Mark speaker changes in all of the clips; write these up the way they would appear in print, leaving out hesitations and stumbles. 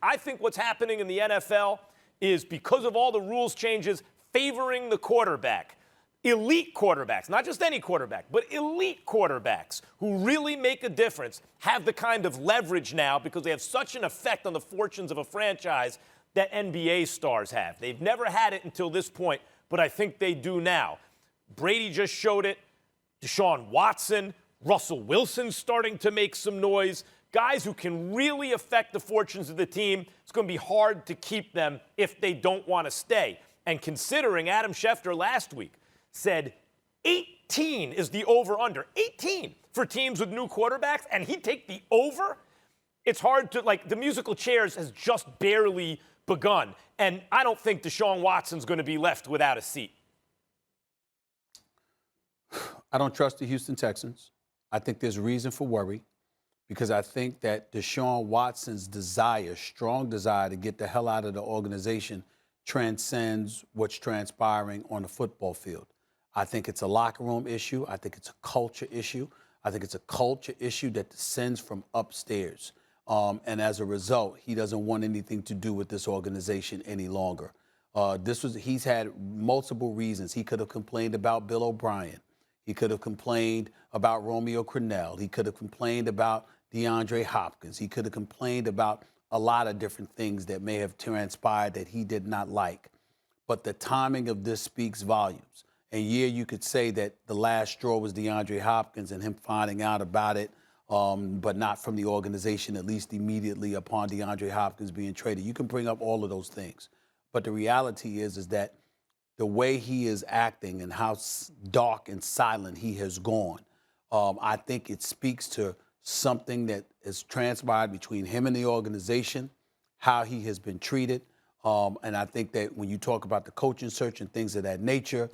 Speaker 1: I think what's happening in the NFL is because of all the rules changes favoring the quarterback. Elite quarterbacks, not just any quarterback, but elite quarterbacks who really make a difference have the kind of leverage now because they have such an effect on the fortunes of a franchise that NBA stars have. They've never had it until this point, but I think they do now. Brady just showed it. Deshaun Watson, Russell Wilson starting to make some noise. Guys who can really affect the fortunes of the team. It's going to be hard to keep them if they don't want to stay. And considering Adam Schefter last week said 18 is the over-under, 18 for teams with new quarterbacks, and he'd take the over? It's hard to, the musical chairs has just barely begun. And I don't think Deshaun Watson's going to be left without a seat.
Speaker 2: I don't trust the Houston Texans. I think there's reason for worry because I think that Deshaun Watson's strong desire to get the hell out of the organization transcends what's transpiring on the football field. I think it's a locker room issue. I think it's a culture issue. I think it's a culture issue that descends from upstairs. And as a result, he doesn't want anything to do with this organization any longer. He's had multiple reasons. He could have complained about Bill O'Brien. He could have complained about Romeo Crennel. He could have complained about DeAndre Hopkins. He could have complained about a lot of different things that may have transpired that he did not like. But the timing of this speaks volumes. And yeah, you could say that the last straw was DeAndre Hopkins and him finding out about it, but not from the organization, at least immediately upon DeAndre Hopkins being traded. You can bring up all of those things. But the reality is that the way he is acting and how dark and silent he has gone, I think it speaks to something that has transpired between him and the organization, how he has been treated. And I think that when you talk about the coaching search and things of that nature,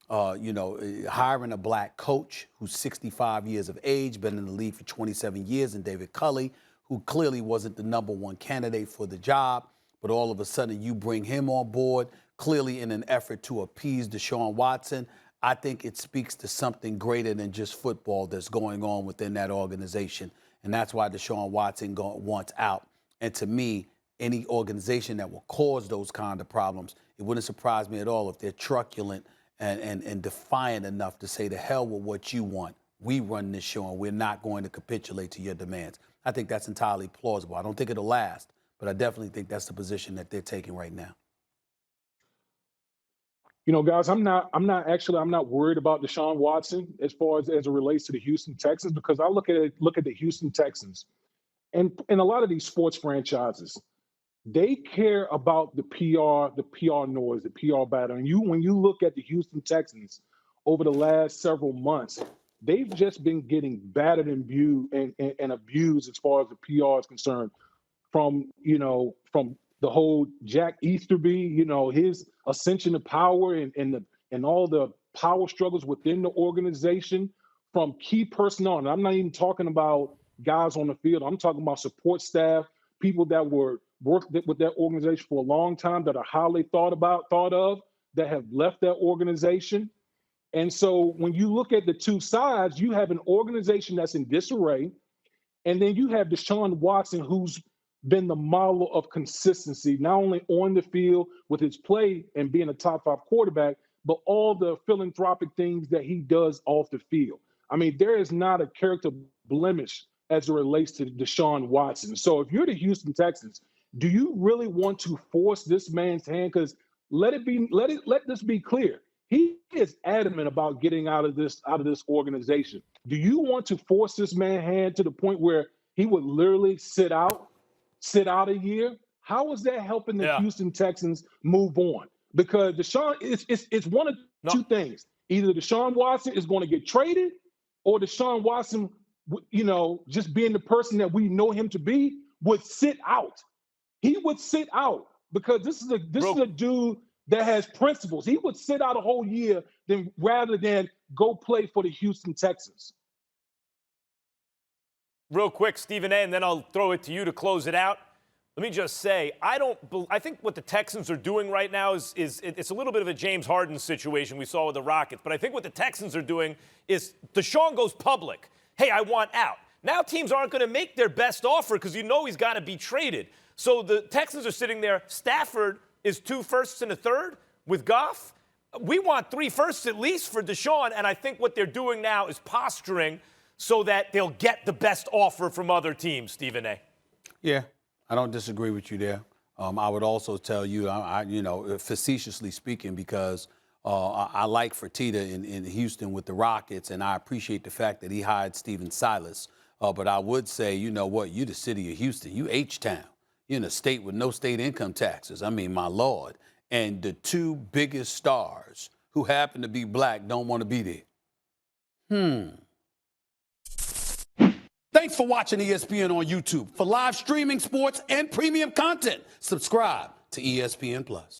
Speaker 2: hiring a black coach who's 65 years of age, been in the league for 27 years, and David Culley, who clearly wasn't the number one candidate for the job, but all of a sudden you bring him on board, clearly in an effort to appease Deshaun Watson. I think it speaks to something greater than just football that's going on within that organization. And that's why Deshaun Watson wants out. And to me, any organization that will cause those kind of problems, it wouldn't surprise me at all if they're truculent and defiant enough to say, to hell with what you want. We run this show and we're not going to capitulate to your demands. I think that's entirely plausible. I don't think it'll last, but I definitely think that's the position that they're taking right now.
Speaker 3: You know, guys, I'm not worried about Deshaun Watson as far as it relates to the Houston Texans, because I look at the Houston Texans and a lot of these sports franchises, they care about the PR noise, the PR battle. And when you look at the Houston Texans over the last several months, they've just been getting battered and abused as far as the PR is concerned, from the whole Jack Easterby, his ascension to power and all the power struggles within the organization from key personnel. And I'm not even talking about guys on the field. I'm talking about support staff, people that worked with that organization for a long time, that are highly thought of, that have left that organization. And so when you look at the two sides, you have an organization that's in disarray, and then you have Deshaun Watson, who's been the model of consistency, not only on the field with his play and being a top 5 quarterback, but all the philanthropic things that he does off the field. I mean, there is not a character blemish as it relates to Deshaun Watson. So if you're the Houston Texans, do you really want to force this man's hand? Because let this be clear. He is adamant about getting out of this organization. Do you want to force this man's hand to the point where he would literally sit out a year? How is that helping the Houston Texans move on? Because Deshaun, it's one of two things. Either Deshaun Watson is going to get traded, or Deshaun Watson, just being the person that we know him to be, would sit out. He would sit out because this is a dude that has principles. He would sit out a whole year rather than go play for the Houston Texans.
Speaker 1: Real quick, Stephen A., and then I'll throw it to you to close it out. Let me just say, I think what the Texans are doing right now is it's a little bit of a James Harden situation we saw with the Rockets. But I think what the Texans are doing is Deshaun goes public. Hey, I want out. Now teams aren't going to make their best offer because he's got to be traded. So the Texans are sitting there. Stafford is 2 firsts and a third with Goff. We want 3 firsts at least for Deshaun, and I think what they're doing now is posturing so that they'll get the best offer from other teams, Stephen A.
Speaker 2: Yeah, I don't disagree with you there. I would also tell you, facetiously speaking, because I like Fertitta in Houston with the Rockets, and I appreciate the fact that he hired Steven Silas. But I would say, you know what, you the city of Houston, you H-Town. You're in a state with no state income taxes. I mean, my Lord. And the 2 biggest stars who happen to be black don't want to be there. Thanks for watching ESPN on YouTube. For live streaming, sports, and premium content, subscribe to ESPN+.